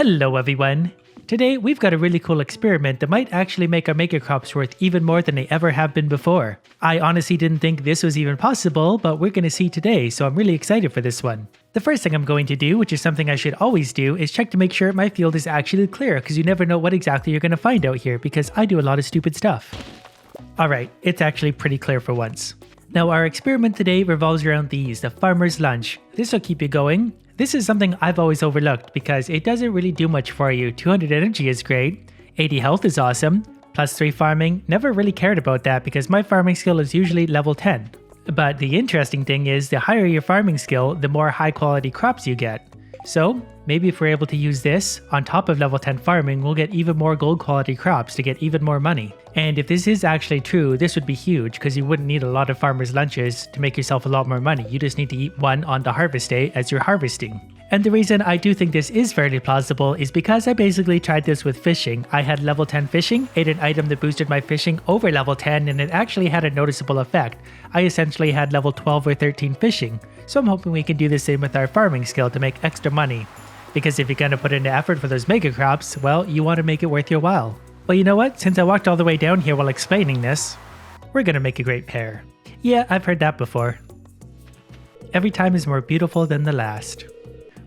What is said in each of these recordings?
Hello everyone! Today we've got a really cool experiment that might actually make our mega crops worth even more than they ever have been before. I honestly didn't think this was even possible, but we're going to see today, so I'm really excited for this one. The first thing I'm going to do, which is something I should always do, is check to make sure my field is actually clear, because you never know what exactly you're going to find out here, because I do a lot of stupid stuff. Alright, it's actually pretty clear for once. Now our experiment today revolves around these, the farmer's lunch. This will keep you going. This is something I've always overlooked because it doesn't really do much for you. 200 energy is great, 80 health is awesome, plus 3 farming, never really cared about that because my farming skill is usually level 10. But the interesting thing is the higher your farming skill, the more high quality crops you get. So maybe if we're able to use this on top of level 10 farming, we'll get even more gold quality crops to get even more money. And if this is actually true, this would be huge because you wouldn't need a lot of farmers' lunches to make yourself a lot more money. You just need to eat one on the harvest day as you're harvesting. And the reason I do think this is fairly plausible is because I basically tried this with fishing. I had level 10 fishing, ate an item that boosted my fishing over level 10, and it actually had a noticeable effect. I essentially had level 12 or 13 fishing. So I'm hoping we can do the same with our farming skill to make extra money. Because if you're going to put in the effort for those mega crops, well, you want to make it worth your while. Well, you know what? Since I walked all the way down here while explaining this, we're going to make a great pair. Yeah, I've heard that before. Every time is more beautiful than the last.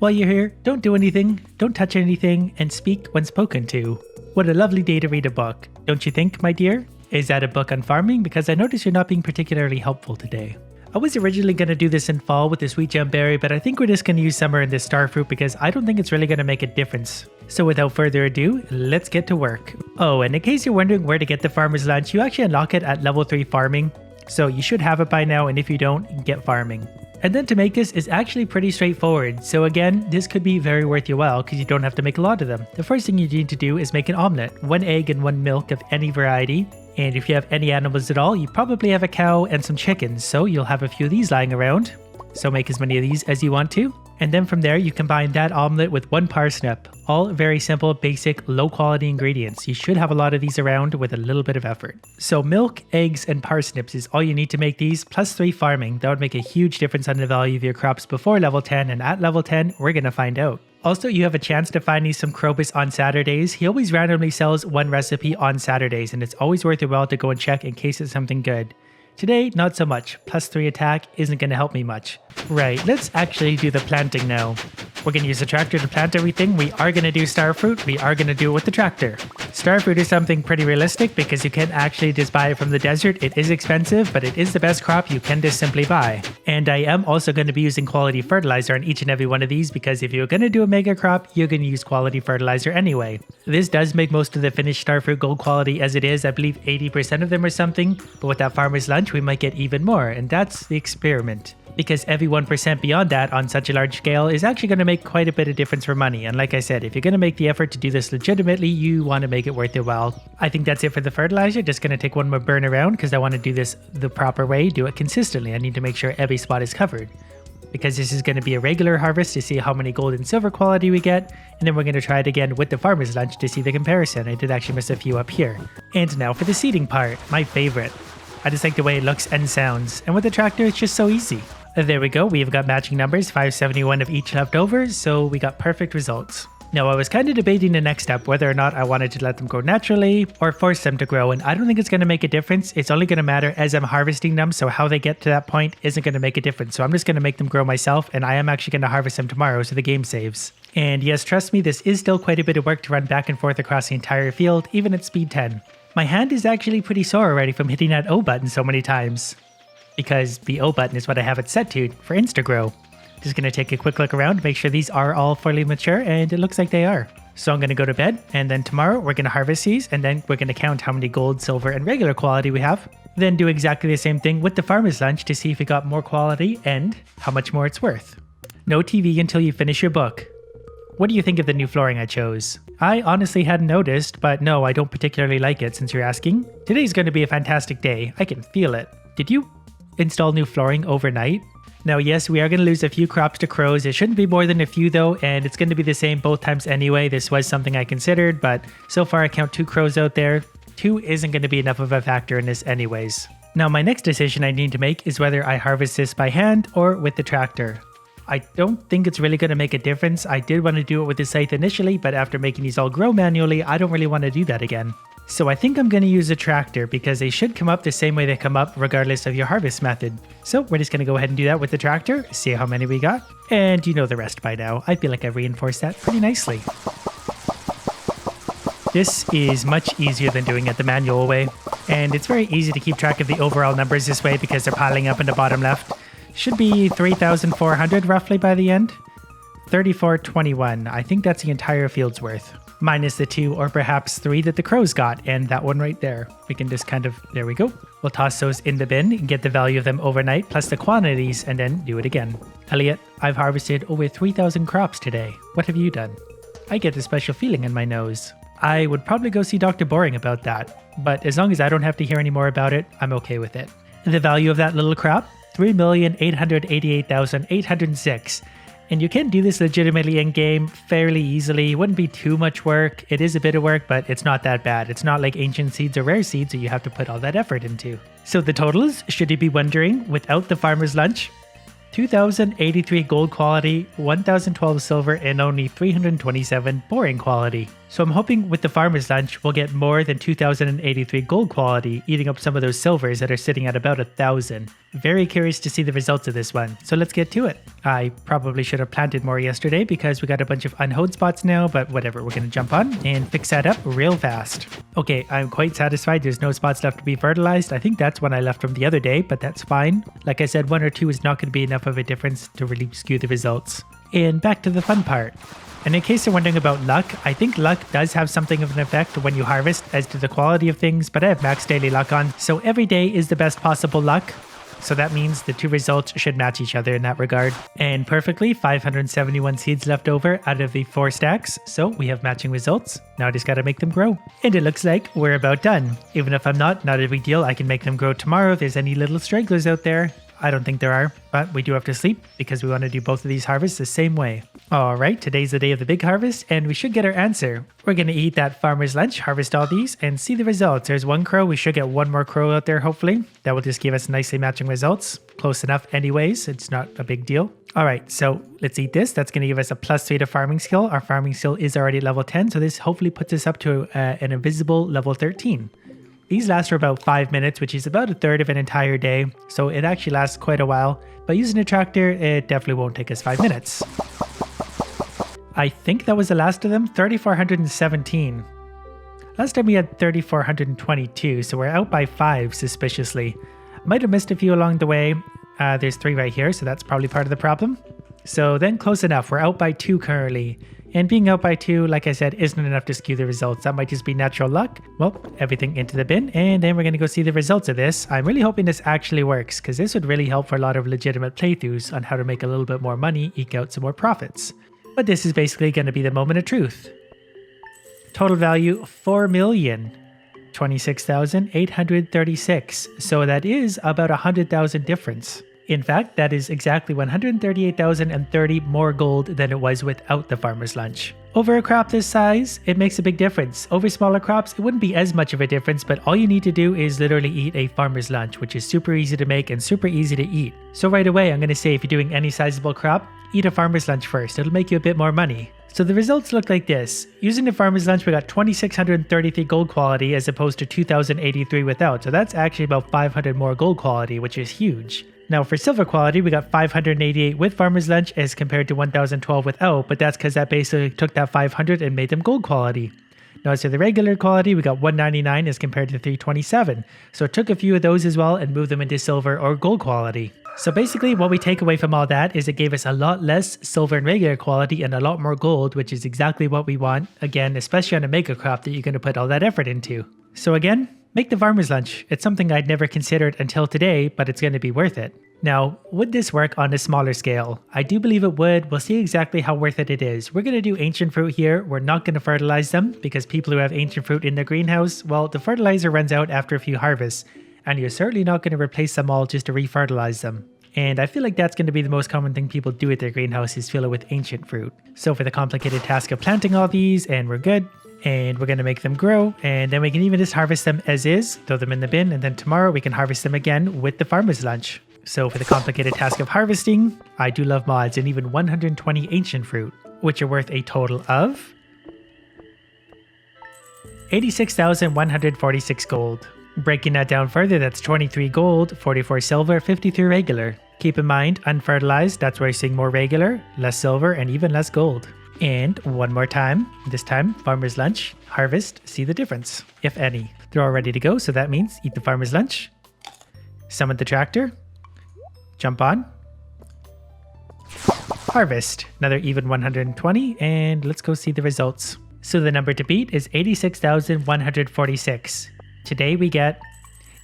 While you're here, don't do anything, don't touch anything, and speak when spoken to. What a lovely day to read a book, don't you think, my dear? Is that a book on farming? Because I notice you're not being particularly helpful today. I was originally going to do this in fall with the sweet jam berry, but I think we're just going to use summer in this star fruit because I don't think it's really going to make a difference. So without further ado, let's get to work. Oh, and in case you're wondering where to get the farmer's lunch, you actually unlock it at level 3 farming. So you should have it by now, and if you don't, get farming. And then to make this is actually pretty straightforward. So again, this could be very worth your while because you don't have to make a lot of them. The first thing you need to do is make an omelet. 1 egg and 1 milk of any variety. And if you have any animals at all, you probably have a cow and some chickens, so you'll have a few of these lying around. So make as many of these as you want to. And then from there, you combine that omelet with 1 parsnip. All very simple, basic, low quality ingredients. You should have a lot of these around with a little bit of effort. So milk, eggs, and parsnips is all you need to make these, plus 3 farming. That would make a huge difference on the value of your crops before level 10, and at level 10, we're going to find out. Also, you have a chance to find these from Krobus on Saturdays. He always randomly sells 1 recipe on Saturdays, and it's always worth your while to go and check in case it's something good. Today, not so much. Plus 3 attack isn't going to help me much. Right, let's actually do the planting now. We're going to use the tractor to plant everything. We are going to do starfruit. We are going to do it with the tractor. Starfruit is something pretty realistic because you can't actually just buy it from the desert. It is expensive, but it is the best crop you can just simply buy. And I am also going to be using quality fertilizer on each and every one of these because if you're going to do a mega crop, you're going to use quality fertilizer anyway. This does make most of the finished starfruit gold quality as it is. I believe 80% of them or something, but with that farmer's lunch, we might get even more, and that's the experiment. Because every 1% beyond that on such a large scale is actually going to make quite a bit of difference for money. And like I said, if you're going to make the effort to do this legitimately, you want to make it worth your while. I think that's it for the fertilizer. Just going to take one more burn around because I want to do this the proper way, do it consistently. I need to make sure every spot is covered. Because this is going to be a regular harvest to see how many gold and silver quality we get. And then we're going to try it again with the farmer's lunch to see the comparison. I did actually miss a few up here. And now for the seeding part, my favorite. I just like the way it looks and sounds. And with the tractor, it's just so easy. There we go, we've got matching numbers, 571 of each left over, so we got perfect results. Now I was kind of debating the next step, whether or not I wanted to let them grow naturally or force them to grow, and I don't think it's going to make a difference. It's only going to matter as I'm harvesting them, so how they get to that point isn't going to make a difference. So I'm just going to make them grow myself, and I am actually going to harvest them tomorrow so the game saves. And yes, trust me, this is still quite a bit of work to run back and forth across the entire field, even at speed 10. My hand is actually pretty sore already from hitting that O button so many times. Because the O button is what I have it set to for Instagrow. Just going to take a quick look around, make sure these are all fully mature, and it looks like they are. So I'm going to go to bed, and then tomorrow we're going to harvest these, and then we're going to count how many gold, silver, and regular quality we have. Then do exactly the same thing with the farmer's lunch to see if we got more quality and how much more it's worth. No TV until you finish your book. What do you think of the new flooring I chose? I honestly hadn't noticed, but no, I don't particularly like it since you're asking. Today's going to be a fantastic day. I can feel it. Did you install new flooring overnight? Now yes, we are going to lose a few crops to crows. It shouldn't be more than a few though, and it's going to be the same both times anyway. This was something I considered, but so far I count 2 crows out there. 2 isn't going to be enough of a factor in this anyways. Now my next decision I need to make is whether I harvest this by hand or with the tractor. I don't think it's really going to make a difference. I did want to do it with the scythe initially, but after making these all grow manually, I don't really want to do that again. So I think I'm going to use a tractor because they should come up the same way they come up regardless of your harvest method. So we're just going to go ahead and do that with the tractor, see how many we got. And you know the rest by now. I feel like I've reinforced that pretty nicely. This is much easier than doing it the manual way. And it's very easy to keep track of the overall numbers this way because they're piling up in the bottom left. Should be 3,400 roughly by the end. 3421. I think that's the entire field's worth. Minus the 2 or perhaps 3 that the crows got, and that one right there. We can just kind of, there we go. We'll toss those in the bin and get the value of them overnight plus the quantities and then do it again. Elliot, I've harvested over 3,000 crops today. What have you done? I get a special feeling in my nose. I would probably go see Dr. Boring about that, but as long as I don't have to hear any more about it, I'm okay with it. The value of that little crop? 3,888,806. And you can do this legitimately in-game fairly easily. It wouldn't be too much work. It is a bit of work, but it's not that bad. It's not like ancient seeds or rare seeds that you have to put all that effort into. So the totals, should you be wondering, without the farmer's lunch, 2,083 gold quality, 1,012 silver, and only 327 boring quality. So I'm hoping with the farmer's lunch, we'll get more than 2,083 gold quality, eating up some of those silvers that are sitting at about 1,000. Very curious to see the results of this one, so let's get to it. I probably should have planted more yesterday because we got a bunch of unhoed spots now, but whatever, we're going to jump on and fix that up real fast. Okay, I'm quite satisfied there's no spots left to be fertilized. I think that's one I left from the other day, but that's fine. Like I said, 1 or 2 is not going to be enough of a difference to really skew the results. And back to the fun part. And in case you're wondering about luck, I think luck does have something of an effect when you harvest as to the quality of things, but I have max daily luck on, so every day is the best possible luck. So that means the 2 results should match each other in that regard. And perfectly, 571 seeds left over out of the 4 stacks, so we have matching results. Now I just gotta make them grow. And it looks like we're about done. Even if I'm not a big deal, I can make them grow tomorrow if there's any little stragglers out there. I don't think there are, but we do have to sleep because we want to do both of these harvests the same way. Alright, today's the day of the big harvest and we should get our answer. We're going to eat that farmer's lunch, harvest all these, and see the results. There's 1 crow, we should get 1 more crow out there hopefully. That will just give us nicely matching results. Close enough anyways, it's not a big deal. Alright, so let's eat this. That's going to give us a +3 to farming skill. Our farming skill is already level 10, so this hopefully puts us up to an invisible level 13. These last for about 5 minutes, which is about 1/3 of an entire day, so it actually lasts quite a while. But using a tractor, it definitely won't take us 5 minutes. I think that was the last of them, 3,417. Last time we had 3,422, so we're out by 5 suspiciously. Might have missed a few along the way. There's 3 right here, so that's probably part of the problem. So then close enough, we're out by 2 currently. And being out by 2, like I said, isn't enough to skew the results. That might just be natural luck. Well, everything into the bin, and then we're going to go see the results of this. I'm really hoping this actually works, because this would really help for a lot of legitimate playthroughs on how to make a little bit more money, eke out some more profits. But this is basically going to be the moment of truth. Total value, 4,026,836. So that is about 100,000 difference. In fact, that is exactly 138,030 more gold than it was without the farmer's lunch. Over a crop this size, it makes a big difference. Over smaller crops, it wouldn't be as much of a difference, but all you need to do is literally eat a farmer's lunch, which is super easy to make and super easy to eat. So right away, I'm going to say if you're doing any sizable crop, eat a farmer's lunch first. It'll make you a bit more money. So the results look like this. Using the farmer's lunch, we got 2,633 gold quality as opposed to 2,083 without. So that's actually about 500 more gold quality, which is huge. Now for silver quality, we got 588 with farmer's lunch as compared to 1,012 without, but that's because that basically took that 500 and made them gold quality. Now as for the regular quality, we got 199 as compared to 327. So it took a few of those as well and moved them into silver or gold quality. So basically what we take away from all that is it gave us a lot less silver and regular quality and a lot more gold, which is exactly what we want. Again, especially on a mega crop that you're going to put all that effort into. So again, make the farmer's lunch. It's something I'd never considered until today, but it's going to be worth it. Now, would this work on a smaller scale? I do believe it would. We'll see exactly how worth it is. We're going to do ancient fruit here. We're not going to fertilize them because people who have ancient fruit in their greenhouse, well, the fertilizer runs out after a few harvests, and you're certainly not going to replace them all just to re-fertilize them. And I feel like that's going to be the most common thing people do at their greenhouse is fill it with ancient fruit. So for the complicated task of planting all these, and we're good. And we're going to make them grow, and then we can even just harvest them as is, throw them in the bin, and then tomorrow we can harvest them again with the farmer's lunch. So for the complicated task of harvesting, I do love mods and even 120 ancient fruit, which are worth a total of 86,146 gold. Breaking that down further, that's 23 gold, 44 silver, 53 regular. Keep in mind, unfertilized, that's where you're seeing more regular, less silver, and even less gold. And one more time, this time, farmer's lunch, harvest, see the difference, if any. They're all ready to go, so that means eat the farmer's lunch, summon the tractor, jump on, harvest, another even 120, and let's go see the results. So the number to beat is 86,146. Today we get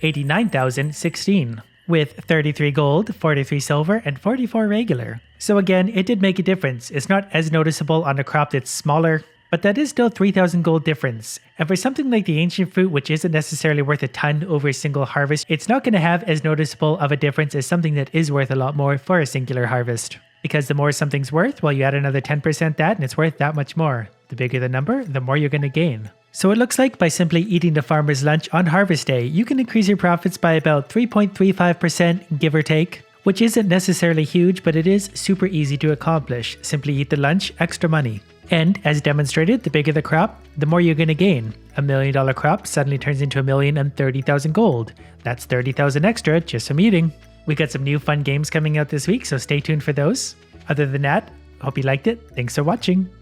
89,016 with 33 gold, 43 silver, and 44 regular. So again, it did make a difference. It's not as noticeable on a crop that's smaller, but that is still 3,000 gold difference. And for something like the ancient fruit, which isn't necessarily worth a ton over a single harvest, it's not going to have as noticeable of a difference as something that is worth a lot more for a singular harvest. Because the more something's worth, well, you add another 10% that and it's worth that much more. The bigger the number, the more you're going to gain. So it looks like by simply eating the farmer's lunch on harvest day, you can increase your profits by about 3.35%, give or take, which isn't necessarily huge, but it is super easy to accomplish. Simply eat the lunch, extra money. And as demonstrated, the bigger the crop, the more you're going to gain. $1 million crop suddenly turns into 1,030,000 gold. That's 30,000 extra just from eating. We got some new fun games coming out this week, so stay tuned for those. Other than that, hope you liked it. Thanks for watching.